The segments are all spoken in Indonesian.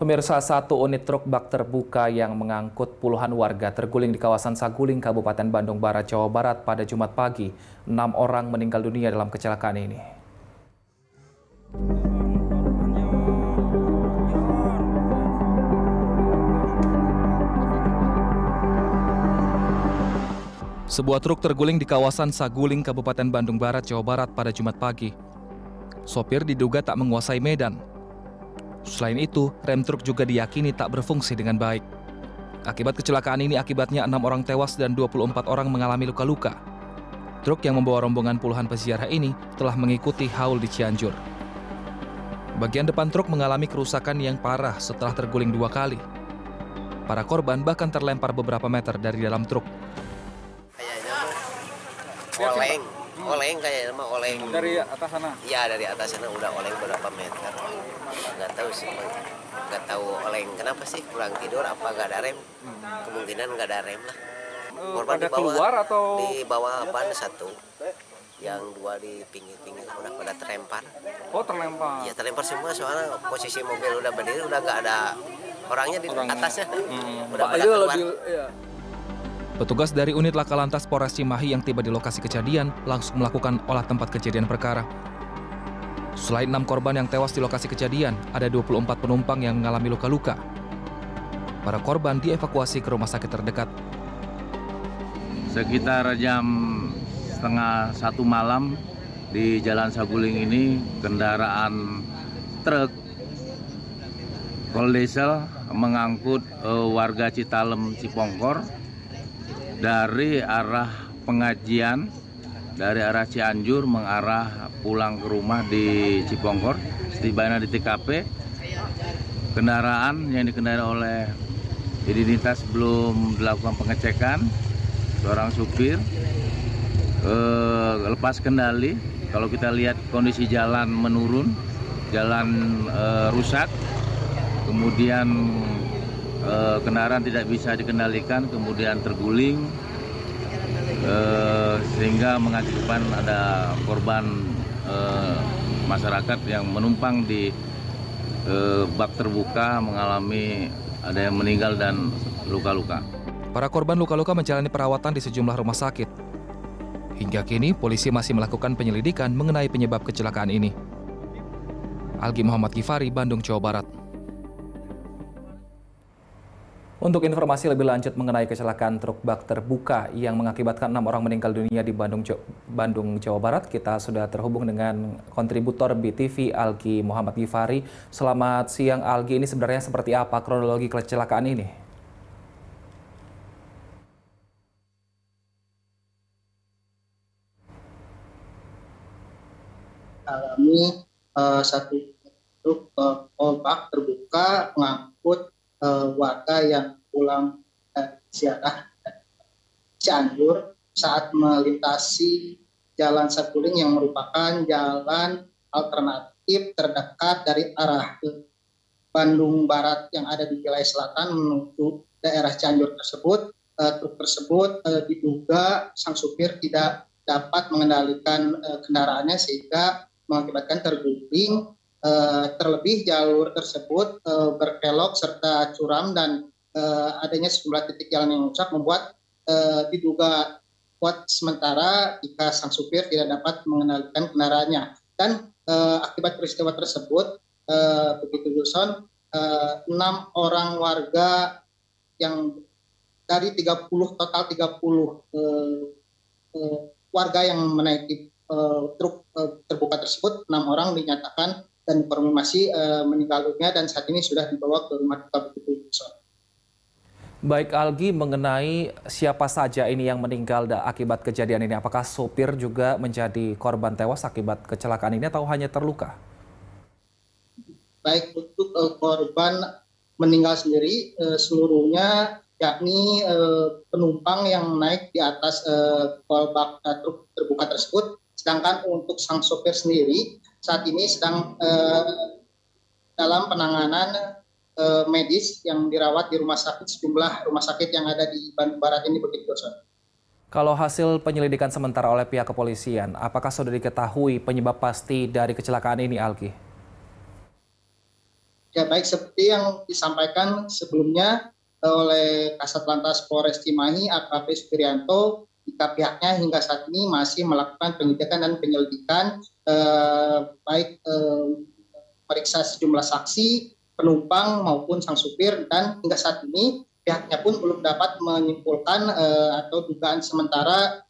Pemirsa, satu unit truk bak terbuka yang mengangkut puluhan warga terguling di kawasan Saguling, Kabupaten Bandung Barat, Jawa Barat pada Jumat pagi. 6 orang meninggal dunia dalam kecelakaan ini. Sebuah truk terguling di kawasan Saguling, Kabupaten Bandung Barat, Jawa Barat pada Jumat pagi. Sopir diduga tak menguasai medan. Selain itu, rem truk juga diyakini tak berfungsi dengan baik. Akibat kecelakaan ini, akibatnya 6 orang tewas dan 24 orang mengalami luka-luka. Truk yang membawa rombongan puluhan peziarah ini telah mengikuti haul di Cianjur. Bagian depan truk mengalami kerusakan yang parah setelah terguling 2 kali. Para korban bahkan terlempar beberapa meter dari dalam truk. Oleng kayaknya mah oleng. Dari atas sana? Iya, dari atas sana udah oleng berapa meter. Nggak tahu sih, nggak tahu oleng kenapa sih, kurang tidur apa nggak ada rem. Kemungkinan nggak ada rem lah. Korban Pada keluar atau? di bawah ban satu, yang 2 di pinggir-pinggir udah pada terlempar. Oh, terlempar. Iya, terlempar semua soalnya posisi mobil udah berdiri, udah nggak ada orangnya di atasnya. Udah pada keluar. Petugas dari unit Laka Lantas Polres Cimahi yang tiba di lokasi kejadian langsung melakukan olah tempat kejadian perkara. Selain 6 korban yang tewas di lokasi kejadian, ada 24 penumpang yang mengalami luka-luka. Para korban dievakuasi ke rumah sakit terdekat. Sekitar jam setengah 1 malam di Jalan Saguling ini, kendaraan truk diesel mengangkut warga Citalem Cipongkor dari arah pengajian, dari arah Cianjur mengarah pulang ke rumah di Cipongkor. Setibanya di TKP, kendaraan yang dikendarai oleh identitas belum dilakukan pengecekan. Seorang supir lepas kendali. Kalau kita lihat kondisi jalan menurun, jalan rusak, kemudian kendaraan tidak bisa dikendalikan, kemudian terguling, sehingga mengakibatkan ada korban masyarakat yang menumpang di bak terbuka mengalami ada yang meninggal dan luka-luka. Para korban luka-luka menjalani perawatan di sejumlah rumah sakit. Hingga kini, polisi masih melakukan penyelidikan mengenai penyebab kecelakaan ini. Algi Muhammad Gifari, Bandung, Jawa Barat. Untuk informasi lebih lanjut mengenai kecelakaan truk bak terbuka yang mengakibatkan 6 orang meninggal dunia di Bandung, Jawa Barat, kita sudah terhubung dengan kontributor BTV Algi Muhammad Gifari. Selamat siang Algi, ini sebenarnya seperti apa kronologi kecelakaan ini? Alami satu truk bak terbuka mengangkut warga yang pulang ziarah Cianjur saat melintasi Jalan Saguling yang merupakan jalan alternatif terdekat dari arah Bandung Barat yang ada di wilayah selatan menuju daerah Cianjur tersebut. Truk tersebut diduga sang supir tidak dapat mengendalikan kendaraannya sehingga mengakibatkan terguling. Terlebih jalur tersebut berkelok serta curam dan adanya sejumlah titik jalan yang rusak membuat diduga kuat sementara jika sang supir tidak dapat mengendalikan kendaraannya. Dan akibat peristiwa tersebut, begitu Wilson, 6 orang warga yang dari total 30 warga yang menaiki truk terbuka tersebut, 6 orang dinyatakan dan konfirmasi meninggal dunia dan saat ini sudah dibawa ke rumah duka. Begitu. Baik Algi, mengenai siapa saja ini yang meninggal akibat kejadian ini, apakah sopir juga menjadi korban tewas akibat kecelakaan ini atau hanya terluka? Baik, untuk korban meninggal sendiri seluruhnya yakni penumpang yang naik di atas bak truk terbuka tersebut, sedangkan untuk sang sopir sendiri saat ini sedang dalam penanganan medis yang dirawat di sejumlah rumah sakit yang ada di Bandung Barat ini. Begitu, Son. Kalau hasil penyelidikan sementara oleh pihak kepolisian, apakah sudah diketahui penyebab pasti dari kecelakaan ini, Algi? Ya, baik seperti yang disampaikan sebelumnya oleh Kasat Lantas Polres Cimahi AKP Supirianto, jika pihaknya hingga saat ini masih melakukan penyidikan dan penyelidikan, baik periksa sejumlah saksi, penumpang maupun sang supir, dan hingga saat ini pihaknya pun belum dapat menyimpulkan atau dugaan sementara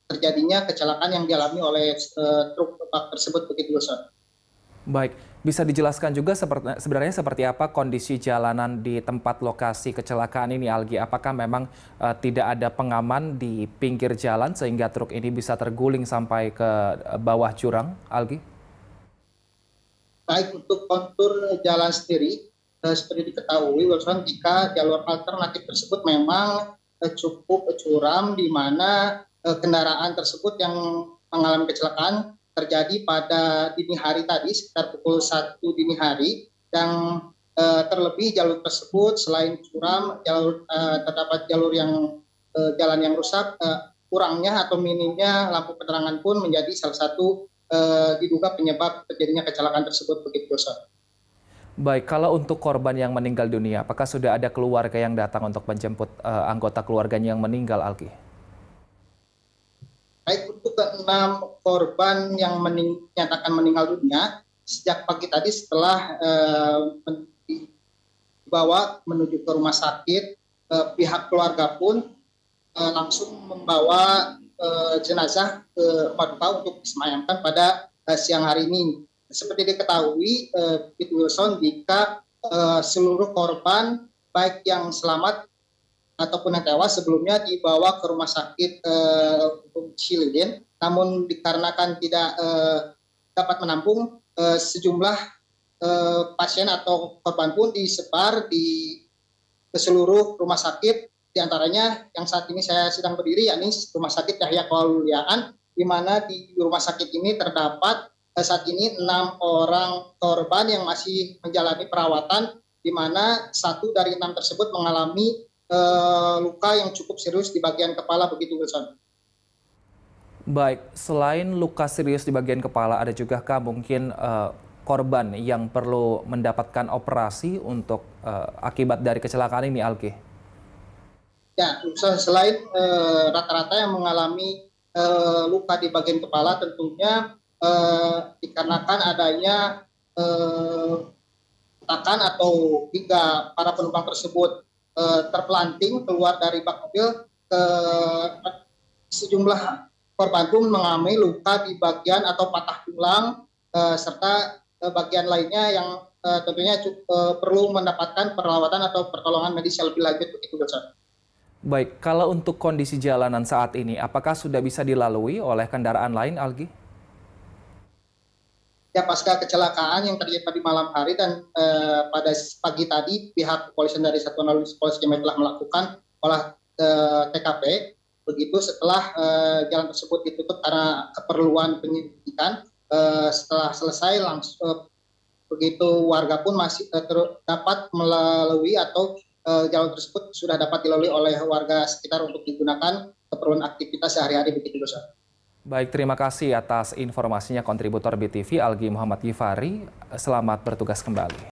terjadinya kecelakaan yang dialami oleh truk bak tersebut begitu, Wilson. Baik, bisa dijelaskan juga sebenarnya seperti apa kondisi jalanan di tempat lokasi kecelakaan ini, Algi? Apakah memang tidak ada pengaman di pinggir jalan sehingga truk ini bisa terguling sampai ke bawah jurang, Algi? Baik, untuk kontur jalan sendiri, seperti diketahui, Wilson, jika jalur alternatif tersebut memang cukup curam, di mana kendaraan tersebut yang mengalami kecelakaan terjadi pada dini hari tadi, sekitar pukul 1 dini hari, yang terlebih jalur tersebut selain curam, terdapat jalan yang rusak, kurangnya atau minimnya lampu penerangan pun menjadi salah satu diduga penyebab terjadinya kecelakaan tersebut begitu, Ustaz. Baik, kalau untuk korban yang meninggal dunia, apakah sudah ada keluarga yang datang untuk menjemput anggota keluarganya yang meninggal, Algi? Baik, untuk ke-6 korban yang dinyatakan meninggal dunia, sejak pagi tadi setelah dibawa menuju ke rumah sakit, pihak keluarga pun langsung membawa jenazah ke rumah duka untuk disemayamkan pada siang hari ini. Seperti diketahui, Wilson, jika seluruh korban, baik yang selamat ataupun yang tewas sebelumnya dibawa ke rumah sakit Cililin, namun dikarenakan tidak dapat menampung, sejumlah pasien atau korban pun disebar ke seluruh rumah sakit, diantaranya yang saat ini saya sedang berdiri, yakni Rumah Sakit Yahya Kewaluliaan, di mana di rumah sakit ini terdapat saat ini 6 orang korban yang masih menjalani perawatan, di mana 1 dari 6 tersebut mengalami luka yang cukup serius di bagian kepala begitu, Wilson. Baik, selain luka serius di bagian kepala, ada juga kah mungkin korban yang perlu mendapatkan operasi untuk akibat dari kecelakaan ini, Algi? Ya, selain rata-rata yang mengalami luka di bagian kepala, tentunya dikarenakan adanya takan atau hingga para penumpang tersebut terpelanting keluar dari bak mobil, sejumlah korban pun mengalami luka di bagian atau patah tulang, serta bagian lainnya yang tentunya perlu mendapatkan perawatan atau pertolongan medis yang lebih lanjut begitu, Wilson. Baik, kalau untuk kondisi jalanan saat ini, apakah sudah bisa dilalui oleh kendaraan lain, Algi? Ya, pasca kecelakaan yang terjadi pada malam hari dan pada pagi tadi, pihak kepolisian dari Satuan Lalu Lintas Polres Cimahi telah melakukan olah TKP. Begitu setelah jalan tersebut ditutup karena keperluan penyelidikan, setelah selesai langsung begitu warga pun masih dapat melalui atau jalan tersebut sudah dapat dilalui oleh warga sekitar untuk digunakan keperluan aktivitas sehari-hari begitu, Ustaz. Baik, terima kasih atas informasinya kontributor BTV Algi Muhammad Gifari. Selamat bertugas kembali.